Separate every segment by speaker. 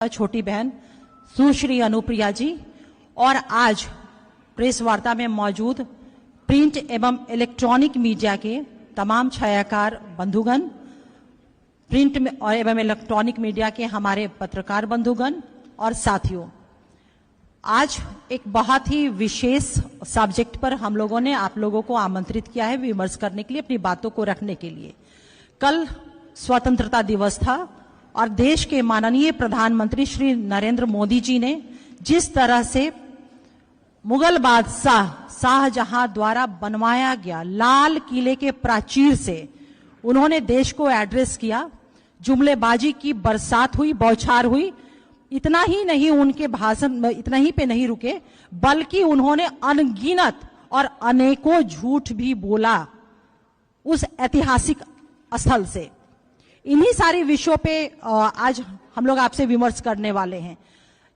Speaker 1: छोटी बहन सुश्री अनुप्रिया जी और आज प्रेस वार्ता में मौजूद प्रिंट एवं इलेक्ट्रॉनिक मीडिया के तमाम छायाकार बंधुगण, प्रिंट में और एवं इलेक्ट्रॉनिक मीडिया के हमारे पत्रकार बंधुगण और साथियों, आज एक बहुत ही विशेष सब्जेक्ट पर हम लोगों ने आप लोगों को आमंत्रित किया है विमर्श करने के लिए, अपनी बातों को रखने के लिए। कल स्वतंत्रता दिवस था और देश के माननीय प्रधानमंत्री श्री नरेंद्र मोदी जी ने जिस तरह से मुगल बादशाह शाहजहां द्वारा बनवाया गया लाल किले के प्राचीर से उन्होंने देश को एड्रेस किया, जुमलेबाजी की बरसात हुई, बौछार हुई। इतना ही नहीं, उनके भाषण इतना ही पे नहीं रुके, बल्कि उन्होंने अनगिनत और अनेकों झूठ भी बोला उस ऐतिहासिक स्थल से। इन्हीं सारे विषयों पे आज हम लोग आपसे विमर्श करने वाले हैं।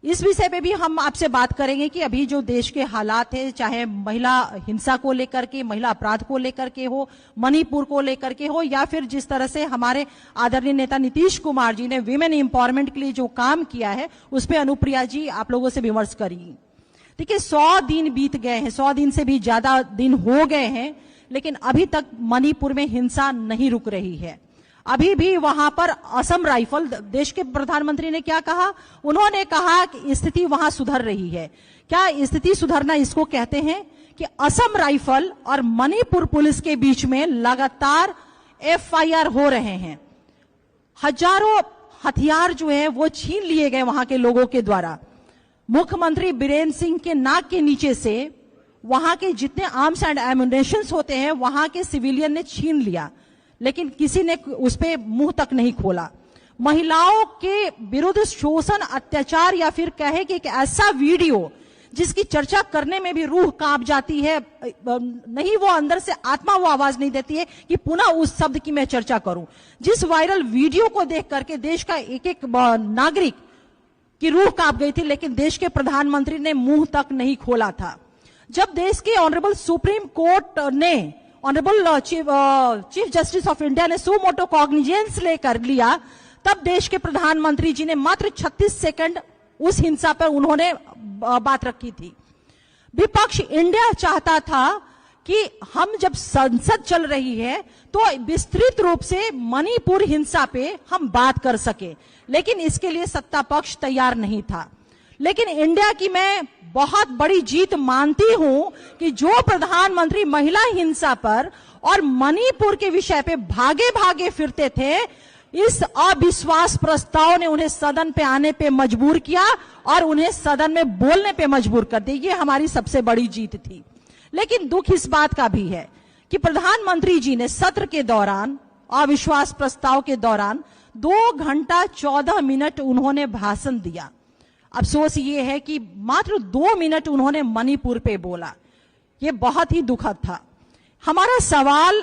Speaker 1: इस विषय पे भी हम आपसे बात करेंगे कि अभी जो देश के हालात है, चाहे महिला हिंसा को लेकर के, महिला अपराध को लेकर के हो, मणिपुर को लेकर के हो, या फिर जिस तरह से हमारे आदरणीय नेता नीतीश कुमार जी ने विमेन एम्पावरमेंट के लिए जो काम किया है, उस पर अनुप्रिया जी आप लोगों से विमर्श करेंगी। देखिए, 100 दिन बीत गए हैं, 100 दिन से भी ज्यादा दिन हो गए हैं, लेकिन अभी तक मणिपुर में हिंसा नहीं रुक रही है। अभी भी वहां पर असम राइफल, देश के प्रधानमंत्री ने क्या कहा? उन्होंने कहा कि स्थिति वहां सुधर रही है। क्या स्थिति सुधरना इसको कहते हैं कि असम राइफल और मणिपुर पुलिस के बीच में लगातार FIR हो रहे हैं। हजारों हथियार जो है वो छीन लिए गए वहां के लोगों के द्वारा। मुख्यमंत्री बीरेन्द्र सिंह के नाक के नीचे से वहां के जितने आर्म्स एंड एम्युनिशंस होते हैं वहां के सिविलियन ने छीन लिया, लेकिन किसी ने उस पे मुंह तक नहीं खोला। महिलाओं के विरुद्ध शोषण, अत्याचार, या फिर कहे कि एक ऐसा वीडियो जिसकी चर्चा करने में भी रूह कांप जाती है, नहीं वो अंदर से आत्मा वो आवाज नहीं देती है कि पुनः उस शब्द की मैं चर्चा करूं। जिस वायरल वीडियो को देख करके देश का एक एक नागरिक की रूह कांप गई थी, लेकिन देश के प्रधानमंत्री ने मुंह तक नहीं खोला था। जब देश के ऑनरेबल सुप्रीम कोर्ट ने, honourable chief justice of India ने सो मोटो कॉग्निजेंस लेकर लिया, तब देश के प्रधानमंत्री जी ने मात्र 36 सेकंड उस हिंसा पर उन्होंने बात रखी थी। विपक्ष इंडिया चाहता था कि हम जब संसद चल रही है तो विस्तृत रूप से मणिपुर हिंसा पे हम बात कर सके, लेकिन इसके लिए सत्ता पक्ष तैयार नहीं था। लेकिन इंडिया की मैं बहुत बड़ी जीत मानती हूं कि जो प्रधानमंत्री महिला हिंसा पर और मणिपुर के विषय पे भागे भागे फिरते थे, इस अविश्वास प्रस्ताव ने उन्हें सदन पे आने पे मजबूर किया और उन्हें सदन में बोलने पे मजबूर कर दिया। ये हमारी सबसे बड़ी जीत थी। लेकिन दुख इस बात का भी है कि प्रधानमंत्री जी ने सत्र के दौरान, अविश्वास प्रस्ताव के दौरान 2 घंटा 14 मिनट उन्होंने भाषण दिया। अफसोस ये है कि मात्र 2 मिनट उन्होंने मणिपुर पे बोला। ये बहुत ही दुखद था। हमारा सवाल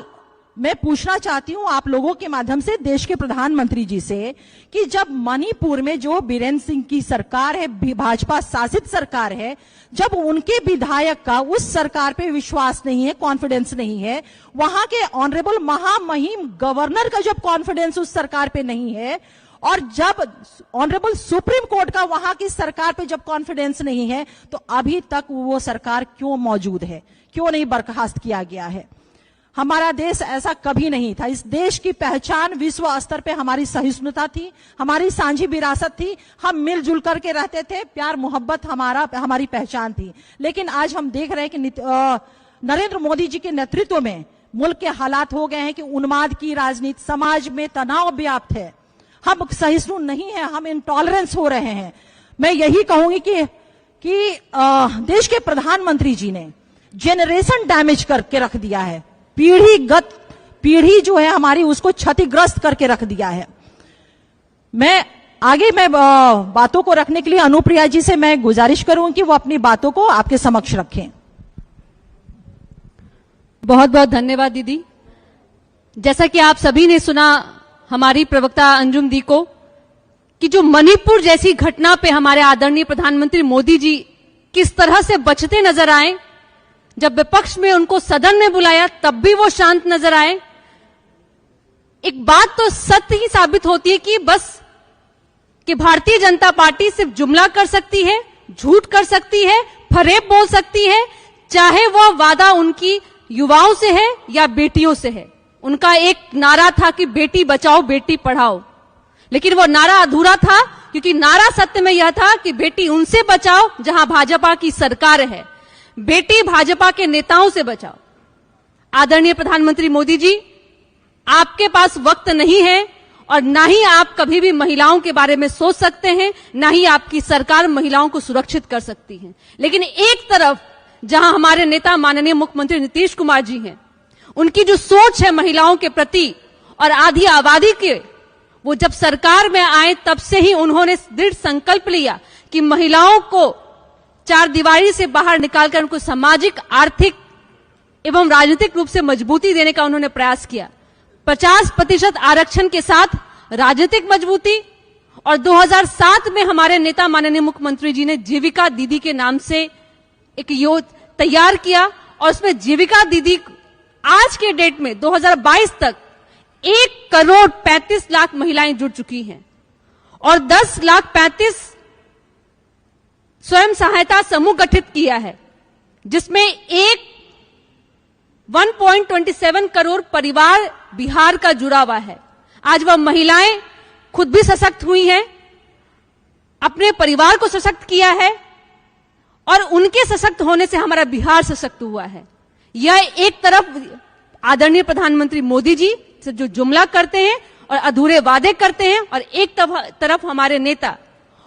Speaker 1: मैं पूछना चाहती हूं आप लोगों के माध्यम से देश के प्रधानमंत्री जी से कि जब मणिपुर में जो बीरेन्द्र सिंह की सरकार है, भाजपा शासित सरकार है, जब उनके विधायक का उस सरकार पे विश्वास नहीं है, कॉन्फिडेंस नहीं है, वहां के ऑनरेबल महामहिम गवर्नर का जब कॉन्फिडेंस उस सरकार पे नहीं है, और जब ऑनरेबल सुप्रीम कोर्ट का वहां की सरकार पे जब कॉन्फिडेंस नहीं है, तो अभी तक वो सरकार क्यों मौजूद है, क्यों नहीं बर्खास्त किया गया है? हमारा देश ऐसा कभी नहीं था। इस देश की पहचान विश्व स्तर पे हमारी सहिष्णुता थी, हमारी साझी विरासत थी, हम मिलजुल करके रहते थे, प्यार मोहब्बत हमारी पहचान थी। लेकिन आज हम देख रहे हैं कि नरेंद्र मोदी जी के नेतृत्व में मुल्क के हालात हो गए हैं कि उन्माद की राजनीति, समाज में तनाव व्याप्त है, हम सहिष्णु नहीं है, हम इंटॉलरेंस हो रहे हैं। मैं यही कहूंगी कि देश के प्रधानमंत्री जी ने जेनरेशन डैमेज करके रख दिया है, पीढ़ी जो है हमारी, उसको क्षतिग्रस्त करके रख दिया है। मैं बातों को रखने के लिए अनुप्रिया जी से मैं गुजारिश करूं कि वो अपनी बातों को आपके समक्ष रखें।
Speaker 2: बहुत बहुत धन्यवाद दीदी। जैसा कि आप सभी ने सुना हमारी प्रवक्ता अंजुम दी को, कि जो मणिपुर जैसी घटना पे हमारे आदरणीय प्रधानमंत्री मोदी जी किस तरह से बचते नजर आए, जब विपक्ष में उनको सदन में बुलाया तब भी वो शांत नजर आए। एक बात तो सत्य ही साबित होती है कि बस कि भारतीय जनता पार्टी सिर्फ जुमला कर सकती है, झूठ कर सकती है, फरेब बोल सकती है, चाहे वह वादा उनकी युवाओं से है या बेटियों से है। उनका एक नारा था कि बेटी बचाओ बेटी पढ़ाओ, लेकिन वो नारा अधूरा था, क्योंकि नारा सत्य में यह था कि बेटी उनसे बचाओ जहां भाजपा की सरकार है, बेटी भाजपा के नेताओं से बचाओ। आदरणीय प्रधानमंत्री मोदी जी, आपके पास वक्त नहीं है और ना ही आप कभी भी महिलाओं के बारे में सोच सकते हैं, ना ही आपकी सरकार महिलाओं को सुरक्षित कर सकती है। लेकिन एक तरफ जहां हमारे नेता माननीय मुख्यमंत्री नीतीश कुमार जी हैं, उनकी जो सोच है महिलाओं के प्रति और आधी आबादी के, वो जब सरकार में आए तब से ही उन्होंने दृढ़ संकल्प लिया कि महिलाओं को चार दीवारी से बाहर निकालकर उनको सामाजिक, आर्थिक एवं राजनीतिक रूप से मजबूती देने का उन्होंने प्रयास किया। 50% आरक्षण के साथ राजनीतिक मजबूती, और 2007 में हमारे नेता माननीय मुख्यमंत्री जी ने जीविका दीदी के नाम से एक योजना तैयार किया, और उसमें जीविका दीदी आज के डेट में 2022 तक 1,35,00,000 महिलाएं जुड़ चुकी हैं और 10,35,00,000 स्वयं सहायता समूह गठित किया है, जिसमें 1.27 करोड़ परिवार बिहार का जुड़ा हुआ है। आज वह महिलाएं खुद भी सशक्त हुई हैं, अपने परिवार को सशक्त किया है, और उनके सशक्त होने से हमारा बिहार सशक्त हुआ है। यह एक तरफ आदरणीय प्रधानमंत्री मोदी जी से जो जुमला करते हैं और अधूरे वादे करते हैं, और एक तरफ हमारे नेता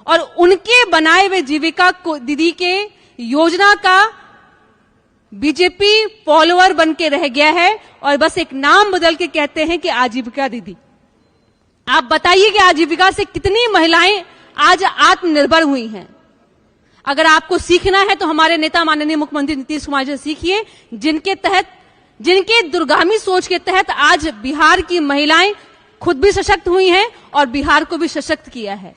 Speaker 2: और उनके बनाए हुए जीविका को दीदी के योजना का बीजेपी फॉलोअर बन के रह गया है और बस एक नाम बदल के कहते हैं कि आजीविका दीदी। आप बताइए कि आजीविका से कितनी महिलाएं आज आत्मनिर्भर हुई हैं। अगर आपको सीखना है तो हमारे नेता माननीय मुख्यमंत्री नीतीश कुमार जी से सीखिए, जिनके दूरगामी सोच के तहत आज बिहार की महिलाएं खुद भी सशक्त हुई हैं और बिहार को भी सशक्त किया है।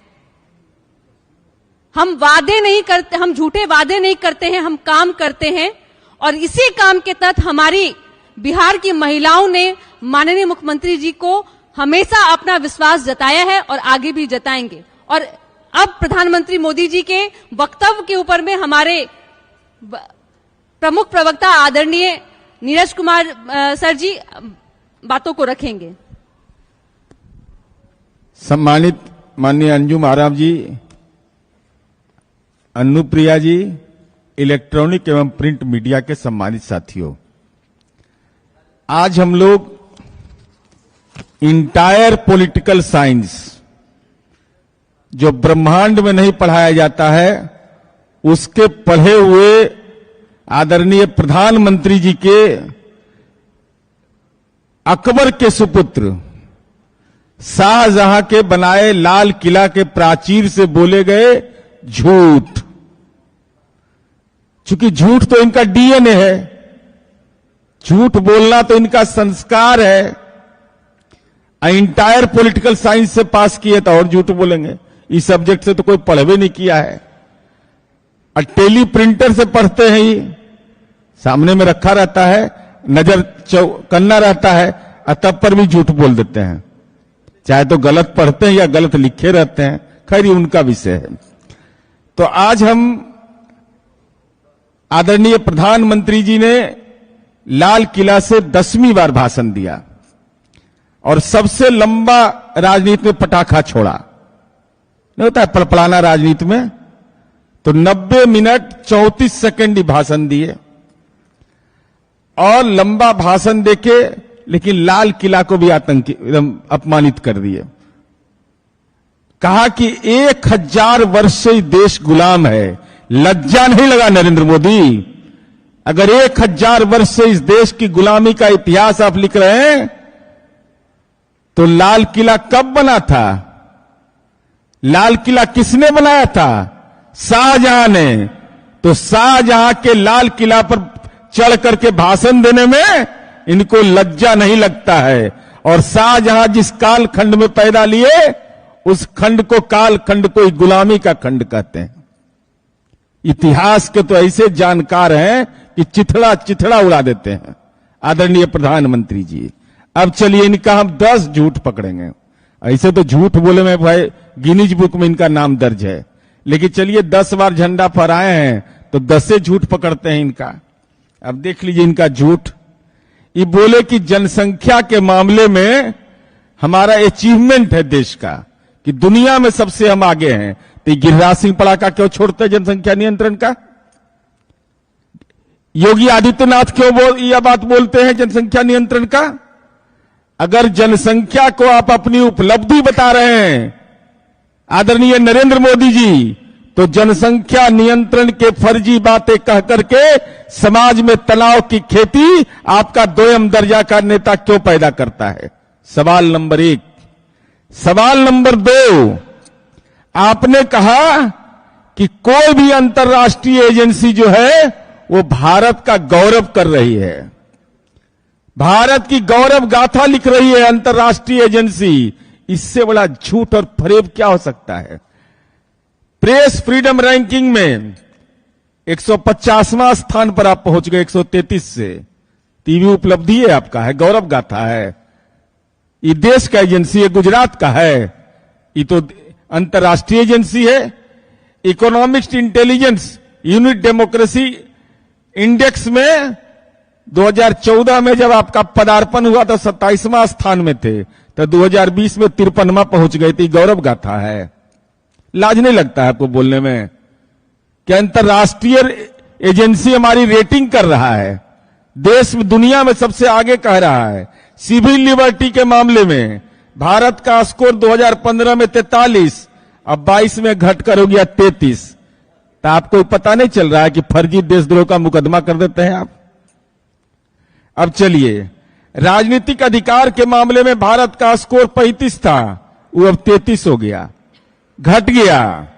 Speaker 2: हम वादे नहीं करते, हम झूठे वादे नहीं करते हैं, हम काम करते हैं, और इसी काम के तहत हमारी बिहार की महिलाओं ने माननीय मुख्यमंत्री जी को हमेशा अपना विश्वास जताया है और आगे भी जताएंगे। और अब प्रधानमंत्री मोदी जी के वक्तव्य के ऊपर में हमारे प्रमुख प्रवक्ता आदरणीय नीरज कुमार सर जी बातों को रखेंगे।
Speaker 3: सम्मानित माननीय अंजुम आराम जी, अनुप्रिया जी, इलेक्ट्रॉनिक एवं प्रिंट मीडिया के सम्मानित साथियों, आज हम लोग इंटायर पॉलिटिकल साइंस जो ब्रह्मांड में नहीं पढ़ाया जाता है, उसके पढ़े हुए आदरणीय प्रधानमंत्री जी के अकबर के सुपुत्र शाहजहां के बनाए लाल किला के प्राचीर से बोले गए झूठ। चूंकि झूठ तो इनका डीएनए है, झूठ बोलना तो इनका संस्कार है। इंटायर पॉलिटिकल साइंस से पास किए तो और झूठ बोलेंगे। इस सब्जेक्ट से तो कोई पढ़वे नहीं किया है, और टेली प्रिंटर से पढ़ते हैं, ये सामने में रखा रहता है, नजर चौकन्ना रहता है, और तब पर भी झूठ बोल देते हैं, चाहे तो गलत पढ़ते हैं या गलत लिखे रहते हैं। खैर, उनका विषय है। तो आज हम आदरणीय प्रधानमंत्री जी ने लाल किला से 10वीं बार भाषण दिया और सबसे लंबा राजनीति में पटाखा छोड़ा। नहीं होता है पड़पड़ाना राजनीति में, तो 90 मिनट 34 सेकंड ही भाषण दिए और लंबा भाषण देके, लेकिन लाल किला को भी आतंकी एकदम अपमानित कर दिए। कहा कि 1000 वर्ष से देश गुलाम है। लज्जा नहीं लगा नरेंद्र मोदी? अगर 1000 वर्ष से इस देश की गुलामी का इतिहास आप लिख रहे हैं, तो लाल किला कब बना था? लाल किला किसने बनाया था? शाहजहां ने। तो शाहजहां के लाल किला पर चढ़ करके भाषण देने में इनको लज्जा नहीं लगता है। और शाहजहां जिस काल खंड में पैदा लिए, उस खंड को, काल खंड को गुलामी का खंड कहते हैं। इतिहास के तो ऐसे जानकार हैं कि चिथड़ा चिथड़ा उड़ा देते हैं आदरणीय प्रधानमंत्री जी। अब चलिए, इनका हम 10 झूठ पकड़ेंगे। ऐसे तो झूठ बोले में भाई गिनीज बुक में इनका नाम दर्ज है। लेकिन चलिए 10 बार झंडा फहराए हैं तो 10 से झूठ पकड़ते हैं इनका। अब देख लीजिए इनका झूठ। ये बोले कि जनसंख्या के मामले में हमारा अचीवमेंट है देश का, कि दुनिया में सबसे हम आगे हैं। तो गिरिराज सिंह पड़ाका क्यों छोड़ते हैं जनसंख्या नियंत्रण का? योगी आदित्यनाथ क्यों यह बात बोलते हैं जनसंख्या नियंत्रण का? अगर जनसंख्या को आप अपनी उपलब्धि बता रहे हैं आदरणीय नरेंद्र मोदी जी, तो जनसंख्या नियंत्रण के फर्जी बातें कह करके समाज में तनाव की खेती आपका दोयम दर्जा का नेता क्यों पैदा करता है? सवाल नंबर 1। सवाल नंबर 2, आपने कहा कि कोई भी अंतर्राष्ट्रीय एजेंसी जो है वो भारत का गौरव कर रही है, भारत की गौरव गाथा लिख रही है अंतर्राष्ट्रीय एजेंसी। इससे बड़ा झूठ और फरेब क्या हो सकता है? प्रेस फ्रीडम रैंकिंग में 150वां स्थान पर आप पहुंच गए 133 से। टीवी उपलब्धि है आपका, है गौरव गाथा है। ये देश का एजेंसी है, गुजरात का है, ये तो अंतर्राष्ट्रीय एजेंसी है। Economics intelligence unit democracy index में 2014 में जब आपका पदार्पण हुआ तो 27वां स्थान में थे, तो 2020 में 53वां पहुंच गए थे। गौरव गाथा है। लाज नहीं लगता है आपको बोलने में कि अंतर्राष्ट्रीय एजेंसी हमारी रेटिंग कर रहा है, देश में दुनिया में सबसे आगे कह रहा है। सिविल लिबर्टी के मामले में भारत का स्कोर 2015 में 43, अब 22 में घटकर हो गया 33। तो आपको पता नहीं चल रहा है कि फर्जी देशद्रोह का मुकदमा कर देते हैं आप। अब चलिए, राजनीतिक अधिकार के मामले में भारत का स्कोर 35 था, वो अब 33 हो गया, घट गया।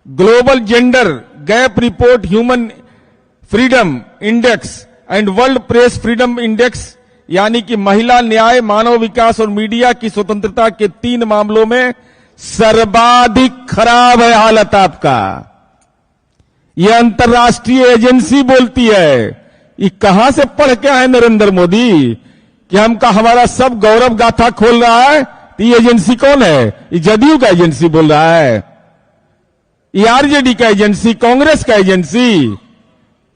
Speaker 3: Global gender gap report, human freedom index and world press freedom index, यानी कि महिला न्याय, मानव विकास और मीडिया की स्वतंत्रता के 3 मामलों में सर्वाधिक खराब है हालत आपका। यह अंतर्राष्ट्रीय एजेंसी बोलती है। ये कहां से पढ़ के आए नरेंद्र मोदी कि हमारा सब गौरव गाथा खोल रहा है? ये एजेंसी कौन है? ये जदयू का एजेंसी बोल रहा है, ये आरजेडी का एजेंसी, कांग्रेस का एजेंसी,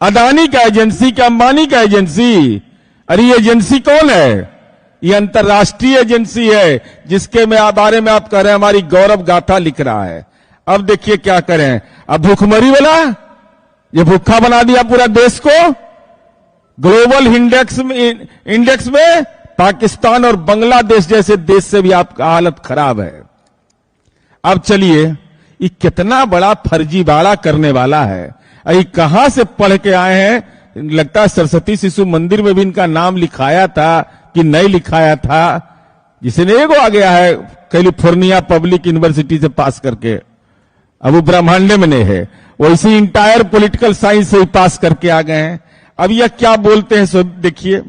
Speaker 3: अदानी का एजेंसी, क्या अंबानी का एजेंसी? अरे ये एजेंसी कौन है? ये अंतर्राष्ट्रीय एजेंसी है जिसके बारे में आप कह रहे हैं हमारी गौरव गाथा लिख रहा है। अब देखिए क्या करें, अब भूखमरी वाला ये भूखा बना दिया पूरा देश को। ग्लोबल इंडेक्स में पाकिस्तान और बांग्लादेश जैसे देश से भी आपका हालत खराब है। अब चलिए, ये कितना बड़ा फर्जीवाड़ा करने वाला है। ये कहां से पढ़ के आए हैं? लगता है सरस्वती शिशु मंदिर में भी इनका नाम लिखाया था कि नहीं लिखाया था। जिसे एगो आ गया है कैलिफोर्निया पब्लिक यूनिवर्सिटी से पास करके, अब वो ब्रह्मांड में नहीं है, वैसे इंटायर पॉलिटिकल साइंस से ही पास करके आ गए हैं। अब यह क्या बोलते हैं सो देखिए,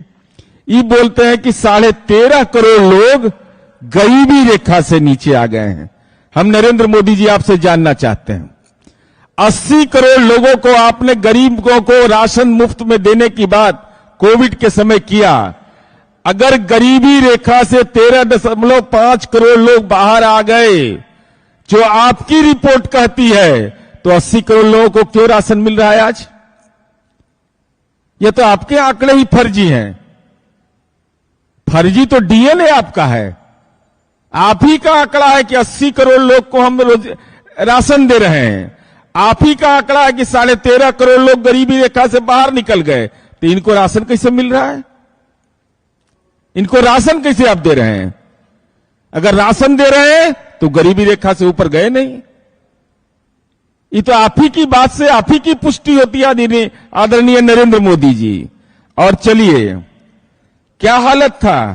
Speaker 3: ये बोलते हैं कि 13.5 करोड़ लोग गरीबी रेखा से नीचे आ गए हैं। हम नरेंद्र मोदी जी आपसे जानना चाहते हैं, 80 करोड़ लोगों को आपने गरीबों को राशन मुफ्त में देने की बात कोविड के समय किया। अगर गरीबी रेखा से 13.5 करोड़ लोग बाहर आ गए, जो आपकी रिपोर्ट कहती है, तो 80 करोड़ लोगों को क्यों राशन मिल रहा है आज? ये तो आपके आंकड़े ही फर्जी हैं। फर्जी तो डीएनए आपका है। आप ही का आंकड़ा है कि 80 करोड़ लोग को हम रोज राशन दे रहे हैं। आप ही का आंकड़ा है कि 13.5 करोड़ लोग गरीबी रेखा से बाहर निकल गए। तो इनको राशन कैसे मिल रहा है? इनको राशन कैसे आप दे रहे हैं? अगर राशन दे रहे हैं तो गरीबी रेखा से ऊपर गए नहीं। ये तो आप ही की बात से आप ही की पुष्टि होती है आदरणीय नरेंद्र मोदी जी। और चलिए, क्या हालत था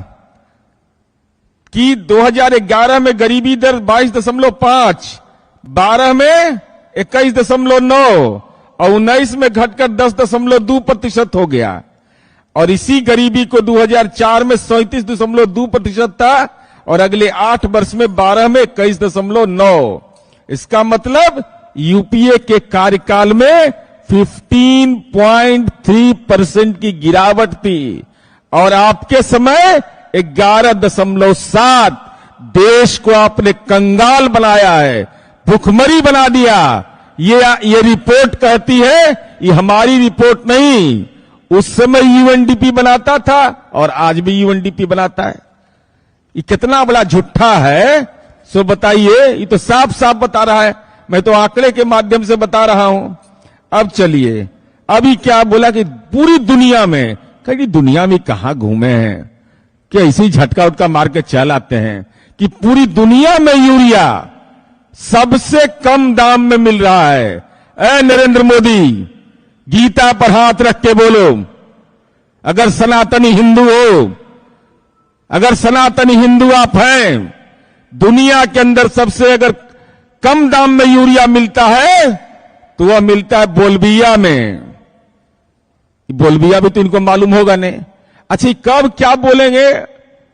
Speaker 3: कि 2011 में गरीबी दर 22.5, 12 में 21.9 और 19 में घटकर 10.2% हो गया। और इसी गरीबी को 2004 में 37.2% था और अगले 8 वर्ष में 12 में 21.9। इसका मतलब यूपीए के कार्यकाल में 15.3% की गिरावट थी और आपके समय 11.7। देश को आपने कंगाल बनाया है, भुखमरी बना दिया। ये रिपोर्ट कहती है, ये हमारी रिपोर्ट नहीं, उस समय यूएनडीपी बनाता था और आज भी यूएनडीपी बनाता है। ये कितना बड़ा झूठा है, सो बताइए। ये तो साफ साफ बता रहा है, मैं तो आंकड़े के माध्यम से बता रहा हूं। अब चलिए, अभी क्या बोला कि पूरी दुनिया में, कहीं दुनिया में कहां घूमे हैं कि ऐसे ही झटका उटका मार के चल आते हैं कि पूरी दुनिया में यूरिया सबसे कम दाम में मिल रहा है। ए नरेंद्र मोदी, गीता पर हाथ रख के बोलो, अगर सनातनी हिंदू हो, अगर सनातनी हिंदू आप हैं, दुनिया के अंदर सबसे अगर कम दाम में यूरिया मिलता है तो वह मिलता है बोलबिया में। बोलबिया भी तो इनको मालूम होगा नहीं। अच्छा, कब क्या बोलेंगे?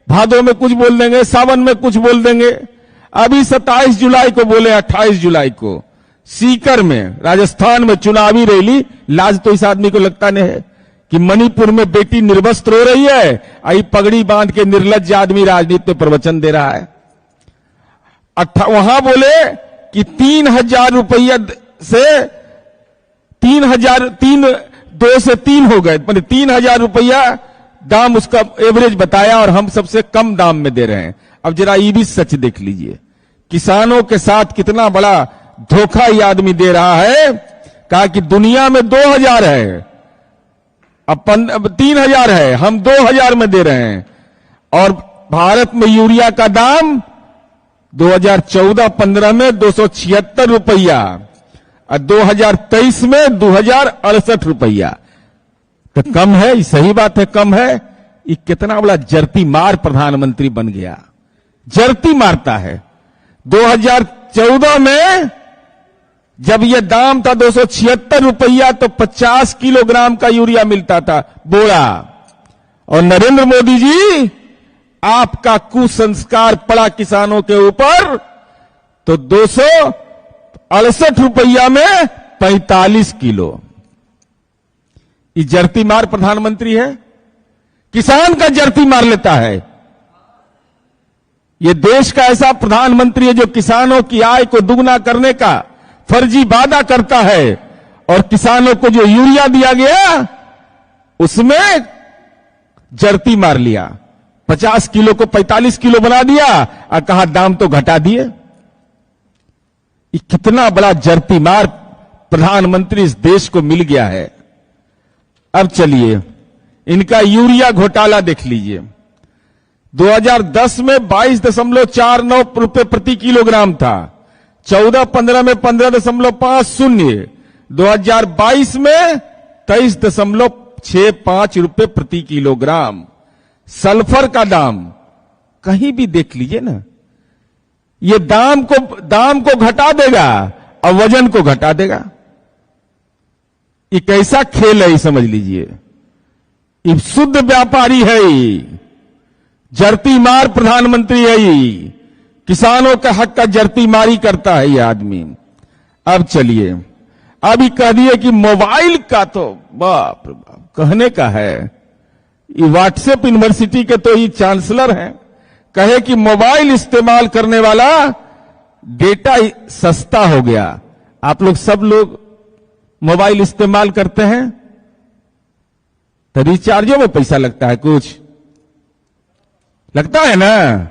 Speaker 3: भादों में कुछ बोल देंगे, सावन में कुछ बोल देंगे। अभी 27 जुलाई को बोले, 28 जुलाई को सीकर में, राजस्थान में चुनावी रैली। लाज तो इस आदमी को लगता नहीं है कि मणिपुर में बेटी निर्वस्त्र हो रही है, आई पगड़ी बांध के निर्लज्ज आदमी राजनीति में प्रवचन दे रहा है। वहां बोले कि 3,000 रुपया से 2 से 3 हो गए, मतलब 3,000 रुपया दाम उसका एवरेज बताया और हम सबसे कम दाम में दे रहे हैं। अब जरा ये भी सच देख लीजिए, किसानों के साथ कितना बड़ा धोखा ये आदमी दे रहा है। कहा कि दुनिया में 2,000 है, अब 3,000 है, हम 2,000 में दे रहे हैं। और भारत में यूरिया का दाम 2014-15 में 276 रुपया और 2023 में 2,068 रुपया। तो कम है, सही बात है, कम है। ये कितना बड़ा जर्ती मार प्रधानमंत्री बन गया, जर्ती मारता है। 2014 में जब ये दाम था 276 रुपया तो 50 किलोग्राम का यूरिया मिलता था बोरा। और नरेंद्र मोदी जी, आपका कुसंस्कार पड़ा किसानों के ऊपर, तो 268 रुपया में 45 किलो। ये जर्ती मार प्रधानमंत्री है, किसान का जर्ती मार लेता है। ये देश का ऐसा प्रधानमंत्री है जो किसानों की आय को दुगना करने का फर्जी वादा करता है, और किसानों को जो यूरिया दिया गया उसमें जर्ती मार लिया, 50 किलो को 45 किलो बना दिया और कहा दाम तो घटा दिए। ये कितना बड़ा जर्ती मार प्रधानमंत्री इस देश को मिल गया है। अब चलिए, इनका यूरिया घोटाला देख लीजिए। 2010 में 22.49 रुपए प्रति किलोग्राम था, 14-15 में 15.50, 2022 में 23.65 रुपए प्रति किलोग्राम। सल्फर का दाम कहीं भी देख लीजिए ना, ये दाम को घटा देगा और वजन को घटा देगा। ये कैसा खेल है, समझ लीजिए। ये शुद्ध व्यापारी है, जर्ती मार प्रधानमंत्री है, किसानों का हक का जर्ती मारी करता है ये आदमी। अब चलिए, अभी कह दिए कि मोबाइल का तो बाप रे बाप कहने का है। ये व्हाट्सएप यूनिवर्सिटी के तो ये चांसलर हैं, कहे कि मोबाइल इस्तेमाल करने वाला डेटा सस्ता हो गया। आप लोग सब लोग मोबाइल इस्तेमाल करते हैं तो रिचार्जों में पैसा लगता है, कुछ लगता है ना।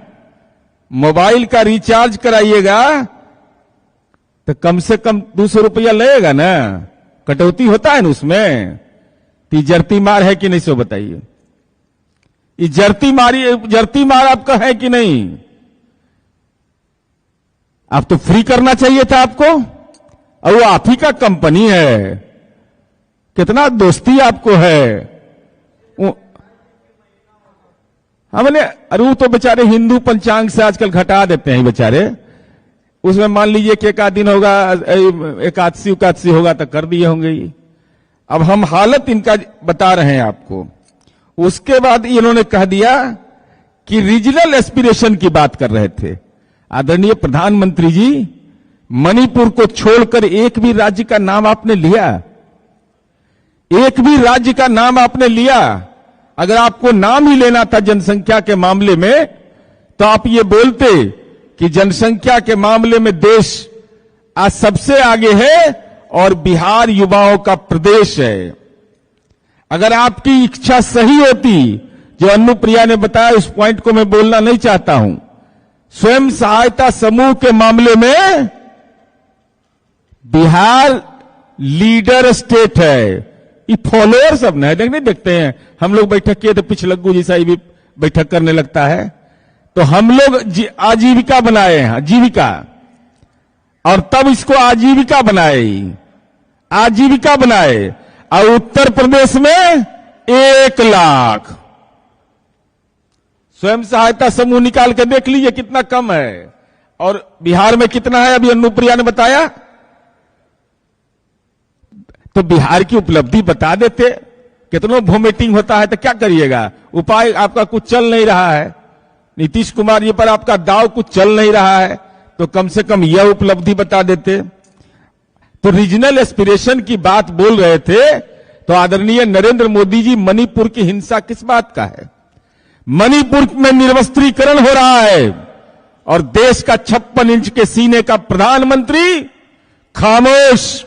Speaker 3: मोबाइल का रिचार्ज कराइएगा तो कम से कम 200 रुपया लगेगा ना, कटौती होता है ना उसमें। तो जर्ती मार है कि नहीं, सो बताइए। ये जर्ती मार आपका है कि नहीं? आप तो फ्री करना चाहिए था आपको, और वो आप ही का कंपनी है, कितना दोस्ती आपको है। हमने अरे वो तो बेचारे हिंदू पंचांग से आजकल घटा देते हैं बेचारे, उसमें मान लीजिए कि एक आध दिन होगा, एकादशी होगा तो कर दिए होंगे ये। अब हम हालत इनका बता रहे हैं आपको। उसके बाद इन्होंने कह दिया कि रीजनल एस्पिरेशन की बात कर रहे थे। आदरणीय प्रधानमंत्री जी, मणिपुर को छोड़कर एक भी राज्य का नाम आपने लिया? एक भी राज्य का नाम आपने लिया? अगर आपको नाम ही लेना था जनसंख्या के मामले में तो आप ये बोलते कि जनसंख्या के मामले में देश आज सबसे आगे है और बिहार युवाओं का प्रदेश है। अगर आपकी इच्छा सही होती, जो अनुप्रिया ने बताया, उस पॉइंट को मैं बोलना नहीं चाहता हूं। स्वयं सहायता समूह के मामले में बिहार लीडर स्टेट है। ये फॉलोअर सब नहीं देखते हैं, हम लोग बैठक किए तो पिछलग्गू जैसा ही भी बैठक करने लगता है। तो हम लोग आजीविका बनाए हैं, आजीविका, और तब इसको आजीविका बनाए। और उत्तर प्रदेश में 1 लाख स्वयं सहायता समूह निकाल के देख लीजिए कितना कम है, और बिहार में कितना है अभी अनुप्रिया ने बताया। तो बिहार की उपलब्धि बता देते, कितनों वोमिटिंग होता है तो क्या करिएगा, उपाय आपका कुछ चल नहीं रहा है, नीतीश कुमार जी पर आपका दाव कुछ चल नहीं रहा है, तो कम से कम यह उपलब्धि बता देते। तो रीजनल एस्पिरेशन की बात बोल रहे थे, तो आदरणीय नरेंद्र मोदी जी, मणिपुर की हिंसा किस बात का है? मणिपुर में निरवस्त्रीकरण हो रहा है और देश का 56 इंच के सीने का प्रधानमंत्री खामोश।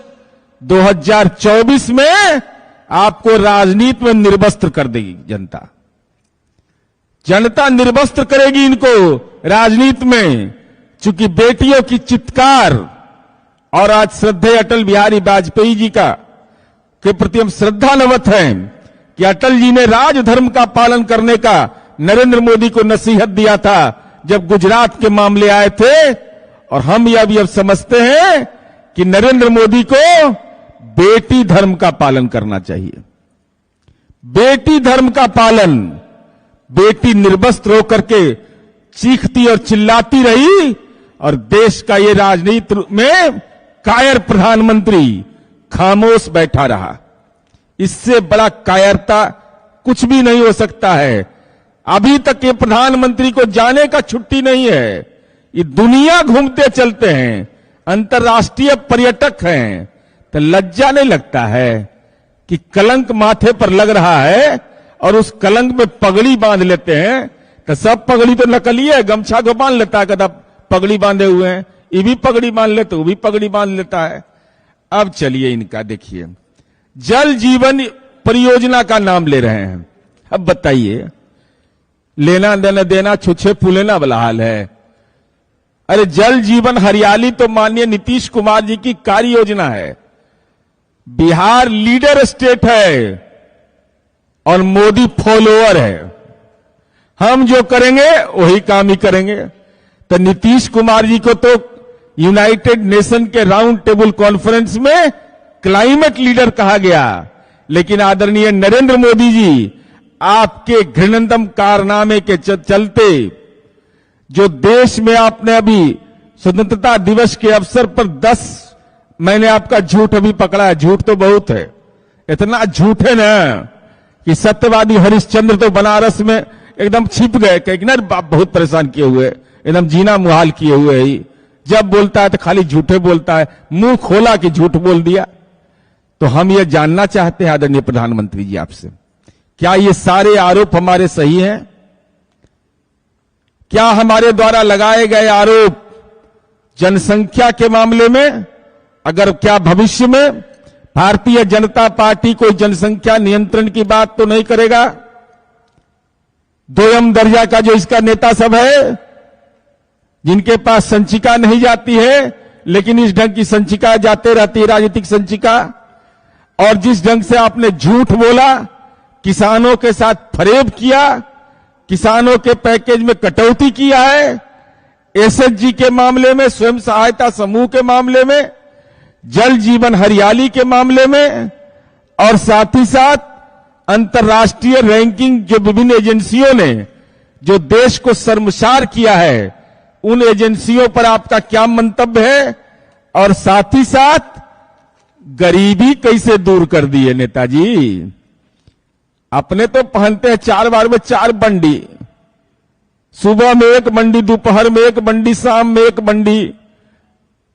Speaker 3: 2024 में आपको राजनीति में निर्वस्त्र कर देगी जनता निर्वस्त्र करेगी इनको राजनीति में, चूंकि बेटियों की चित्कार। और आज श्रद्धेय अटल बिहारी वाजपेयी जी के प्रति हम श्रद्धानवत हैं कि अटल जी ने राजधर्म का पालन करने का नरेंद्र मोदी को नसीहत दिया था जब गुजरात के मामले आए थे। और हम यह भी अब समझते हैं कि नरेंद्र मोदी को बेटी धर्म का पालन करना चाहिए। बेटी धर्म का पालन, बेटी निर्वस्त्र होकर के चीखती और चिल्लाती रही और देश का ये राजनीति में कायर प्रधानमंत्री खामोश बैठा रहा। इससे बड़ा कायरता कुछ भी नहीं हो सकता है। अभी तक ये प्रधानमंत्री को जाने का छुट्टी नहीं है, ये दुनिया घूमते चलते हैं, अंतर्राष्ट्रीय पर्यटक हैं। तो लज्जा नहीं लगता है कि कलंक माथे पर लग रहा है और उस कलंक में पगड़ी बांध लेते हैं। तो सब पगड़ी तो नकली है, गमछा को बांध लेता है, कदा पगड़ी बांधे हुए हैं, ये भी पगड़ी बांध लेते, वो भी पगड़ी बांध लेता है। अब चलिए इनका देखिए, जल जीवन परियोजना का नाम ले रहे हैं। अब बताइए, लेना देना छुछे फूलेना वाला हाल है। अरे जल जीवन हरियाली तो माननीय नीतीश कुमार जी की कार्य योजना है। बिहार लीडर स्टेट है और मोदी फॉलोअर है। हम जो करेंगे वही काम ही करेंगे। तो नीतीश कुमार जी को तो यूनाइटेड नेशन के राउंड टेबल कॉन्फ्रेंस में क्लाइमेट लीडर कहा गया, लेकिन आदरणीय नरेंद्र मोदी जी आपके घृणतम कारनामे के चलते, जो देश में आपने अभी स्वतंत्रता दिवस के अवसर पर 10 मैंने आपका झूठ अभी पकड़ा है। झूठ तो बहुत है, इतना झूठ है ना कि सत्यवादी हरिश्चंद्र तो बनारस में एकदम छिप गए, कहीं ना बहुत परेशान किए हुए, एकदम जीना मुहाल किए हुए ही। जब बोलता है तो खाली झूठे बोलता है, मुंह खोला कि झूठ बोल दिया। तो हम ये जानना चाहते हैं आदरणीय प्रधानमंत्री जी आपसे, क्या ये सारे आरोप हमारे सही हैं? क्या हमारे द्वारा लगाए गए आरोप जनसंख्या के मामले में, अगर क्या भविष्य में भारतीय जनता पार्टी कोई जनसंख्या नियंत्रण की बात तो नहीं करेगा? दोयम दर्जा का जो इसका नेता सब है, जिनके पास संचिका नहीं जाती है, लेकिन इस ढंग की संचिका जाते रहती है, राजनीतिक संचिका। और जिस ढंग से आपने झूठ बोला, किसानों के साथ फरेब किया, किसानों के पैकेज में कटौती किया है, एसएचजी के मामले में, स्वयं सहायता समूह के मामले में, जल जीवन हरियाली के मामले में, और साथ ही साथ अंतर्राष्ट्रीय रैंकिंग जो विभिन्न एजेंसियों ने जो देश को शर्मसार किया है, उन एजेंसियों पर आपका क्या मंतव्य है? और साथ ही साथ गरीबी कैसे दूर कर दी है नेताजी? अपने तो पहनते हैं 4 बार में 4 बंडी, सुबह में 1 बंडी, दोपहर में 1 बंडी, शाम में 1 बंडी।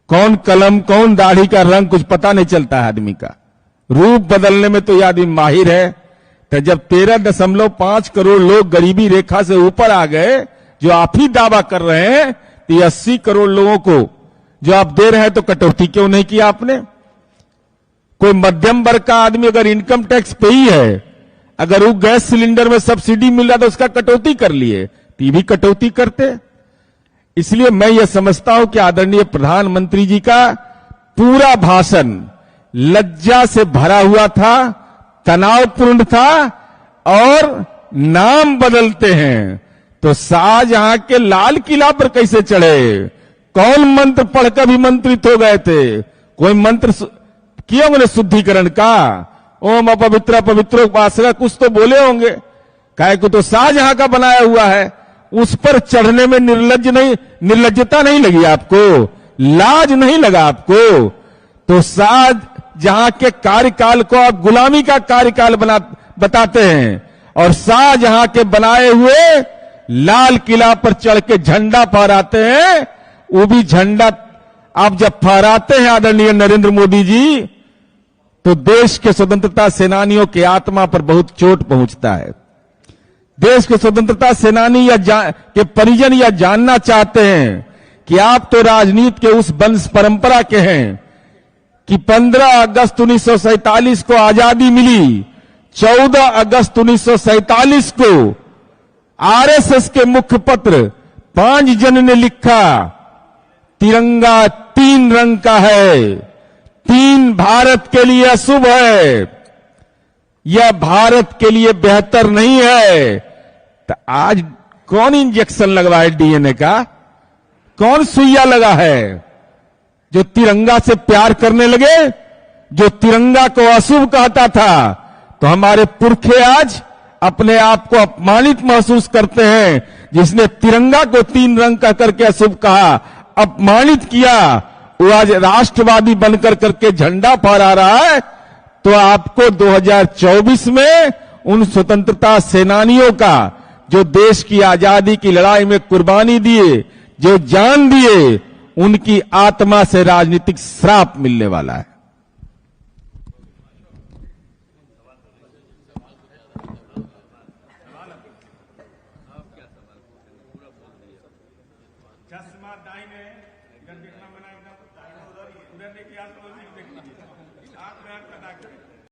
Speaker 3: कौन कलम, कौन दाढ़ी का रंग, कुछ पता नहीं चलता है आदमी का। रूप बदलने में तो यह आदमी माहिर है। तो जब 13.5 करोड़ लोग गरीबी रेखा से ऊपर आ गए, जो आप ही दावा कर रहे हैं, तो ये 80 करोड़ लोगों को जो आप दे रहे हैं तो कटौती क्यों नहीं किया आपने? कोई मध्यम वर्ग का आदमी अगर इनकम टैक्स पे ही है, अगर वो गैस सिलेंडर में सब्सिडी मिल रहा तो उसका कटौती कर लिए, तो ये भी कटौती करते। इसलिए मैं ये समझता हूं कि आदरणीय प्रधानमंत्री जी का पूरा भाषण लज्जा से भरा हुआ था, तनावपूर्ण था, और नाम बदलते हैं तो शाहजहां के लाल किला पर कैसे चढ़े? कौन मंत्र पढ़कर अभिमंत्रित हो गए थे? कोई मंत्र किया उन्होंने शुद्धिकरण का? ओम अपवित्र पवित्रो उपासना कुछ तो बोले होंगे, काहे को तो शाहजहां का बनाया हुआ है। उस पर चढ़ने में निर्लज्जता नहीं लगी आपको? लाज नहीं लगा आपको? तो शाहजहां के कार्यकाल को आप गुलामी का कार्यकाल बताते हैं, और शाहजहां के बनाए हुए लाल किला पर चढ़ के झंडा फहराते हैं। वो भी झंडा आप जब फहराते हैं आदरणीय नरेंद्र मोदी जी, तो देश के स्वतंत्रता सेनानियों की आत्मा पर बहुत चोट पहुंचता है। देश के स्वतंत्रता सेनानी के परिजन यह जानना चाहते हैं कि आप तो राजनीति के उस वंश परंपरा के हैं कि 15 अगस्त 1947 को आजादी मिली, 14 अगस्त 1947 को आरएसएस के मुखपत्र 5 जन ने लिखा, तिरंगा 3 रंग का है, 3 भारत के लिए अशुभ है, यह भारत के लिए बेहतर नहीं है। तो आज कौन इंजेक्शन लगवाए डीएनए का? कौन सुइया लगा है? जो तिरंगा से प्यार करने लगे, जो तिरंगा को अशुभ कहता था, तो हमारे पुरखे आज अपने आप को अपमानित महसूस करते हैं। जिसने तिरंगा को 3 रंग का करके अशुभ कहा, अपमानित किया, वो आज राष्ट्रवादी बनकर करके झंडा फहरा रहा है। तो आपको 2024 में उन स्वतंत्रता सेनानियों का जो देश की आजादी की लड़ाई में कुर्बानी दिए, जो जान दिए, उनकी आत्मा से राजनीतिक श्राप मिलने वाला है।
Speaker 4: चश्मा दाहिने इधर देखना, मना उधर देखिए, आप लोग देख लीजिए, आप में हाथ पैदा करें।